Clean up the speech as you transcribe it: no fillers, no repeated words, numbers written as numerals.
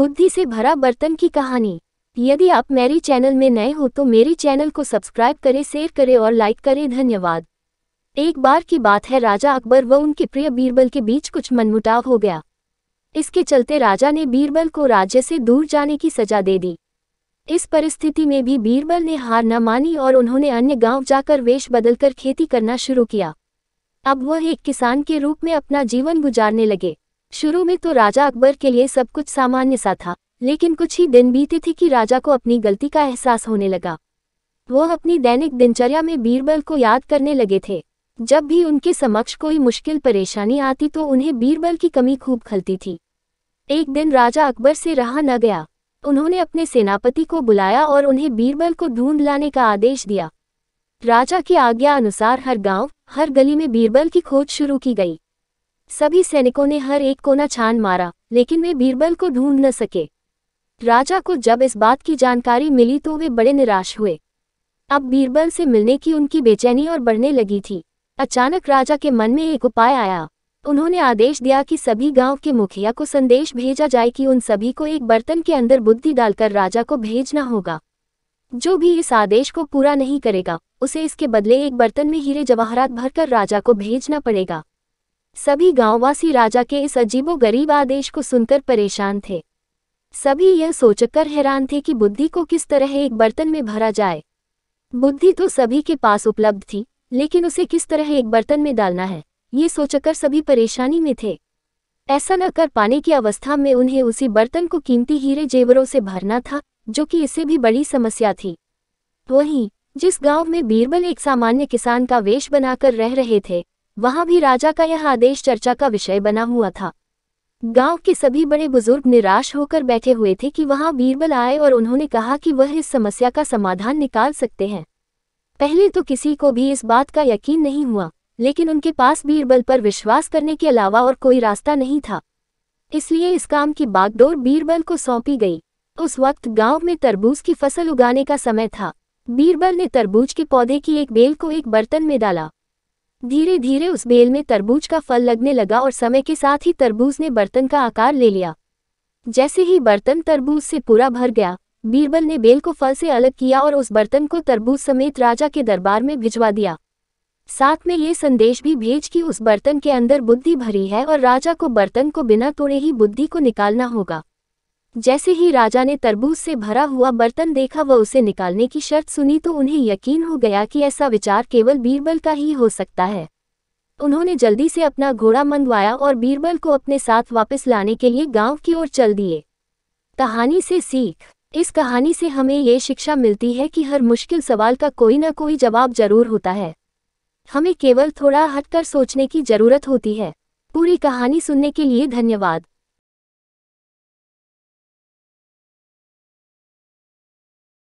बुद्धि से भरा बर्तन की कहानी। यदि आप मेरे चैनल में नए हो तो मेरे चैनल को सब्सक्राइब करें, शेयर करें और लाइक करें। धन्यवाद। एक बार की बात है, राजा अकबर व उनके प्रिय बीरबल के बीच कुछ मनमुटाव हो गया। इसके चलते राजा ने बीरबल को राज्य से दूर जाने की सजा दे दी। इस परिस्थिति में भी बीरबल ने हार न मानी और उन्होंने अन्य गांव जाकर वेश बदलकर खेती करना शुरू किया। अब वह एक किसान के रूप में अपना जीवन गुजारने लगे। शुरू में तो राजा अकबर के लिए सब कुछ सामान्य सा था, लेकिन कुछ ही दिन बीते थे कि राजा को अपनी गलती का एहसास होने लगा। वह अपनी दैनिक दिनचर्या में बीरबल को याद करने लगे थे। जब भी उनके समक्ष कोई मुश्किल परेशानी आती तो उन्हें बीरबल की कमी खूब खलती थी। एक दिन राजा अकबर से रहा न गया। उन्होंने अपने सेनापति को बुलाया और उन्हें बीरबल को ढूंढ लाने का आदेश दिया। राजा की आज्ञा अनुसार हर गांव, हर गली में बीरबल की खोज शुरू की गई। सभी सैनिकों ने हर एक कोना छान मारा, लेकिन वे बीरबल को ढूंढ न सके। राजा को जब इस बात की जानकारी मिली तो वे बड़े निराश हुए। अब बीरबल से मिलने की उनकी बेचैनी और बढ़ने लगी थी। अचानक राजा के मन में एक उपाय आया। उन्होंने आदेश दिया कि सभी गांव के मुखिया को संदेश भेजा जाए कि उन सभी को एक बर्तन के अंदर बुद्धि डालकर राजा को भेजना होगा। जो भी इस आदेश को पूरा नहीं करेगा, उसे इसके बदले एक बर्तन में हीरे जवाहरात भरकर राजा को भेजना पड़ेगा। सभी गांववासी राजा के इस अजीबोगरीब आदेश को सुनकर परेशान थे। सभी यह सोचकर हैरान थे कि बुद्धि को किस तरह एक बर्तन में भरा जाए। बुद्धि तो सभी के पास उपलब्ध थी, लेकिन उसे किस तरह एक बर्तन में डालना है, ये सोचकर सभी परेशानी में थे। ऐसा न कर पाने की अवस्था में उन्हें उसी बर्तन को कीमती हीरे जेवरों से भरना था, जो कि इससे भी बड़ी समस्या थी। वहीं जिस गांव में बीरबल एक सामान्य किसान का वेश बनाकर रह रहे थे, वहां भी राजा का यह आदेश चर्चा का विषय बना हुआ था। गांव के सभी बड़े बुजुर्ग निराश होकर बैठे हुए थे कि वहां बीरबल आए और उन्होंने कहा कि वह इस समस्या का समाधान निकाल सकते हैं। पहले तो किसी को भी इस बात का यकीन नहीं हुआ, लेकिन उनके पास बीरबल पर विश्वास करने के अलावा और कोई रास्ता नहीं था। इसलिए इस काम की बागडोर बीरबल को सौंपी गई। उस वक्त गांव में तरबूज की फसल उगाने का समय था। बीरबल ने तरबूज के पौधे की एक बेल को एक बर्तन में डाला। धीरे धीरे उस बेल में तरबूज का फल लगने लगा और समय के साथ ही तरबूज ने बर्तन का आकार ले लिया। जैसे ही बर्तन तरबूज से पूरा भर गया, बीरबल ने बेल को फल से अलग किया और उस बर्तन को तरबूज समेत राजा के दरबार में भिजवा दिया। साथ में ये संदेश भी भेज कि उस बर्तन के अंदर बुद्धि भरी है और राजा को बर्तन को बिना तोड़े ही बुद्धि को निकालना होगा। जैसे ही राजा ने तरबूज से भरा हुआ बर्तन देखा व उसे निकालने की शर्त सुनी तो उन्हें यकीन हो गया कि ऐसा विचार केवल बीरबल का ही हो सकता है। उन्होंने जल्दी से अपना घोड़ा मंगवाया और बीरबल को अपने साथ वापस लाने के लिए गांव की ओर चल दिए। कहानी से सीख। इस कहानी से हमें ये शिक्षा मिलती है कि हर मुश्किल सवाल का कोई न कोई जवाब जरूर होता है। हमें केवल थोड़ा हटकर सोचने की जरूरत होती है। पूरी कहानी सुनने के लिए धन्यवाद।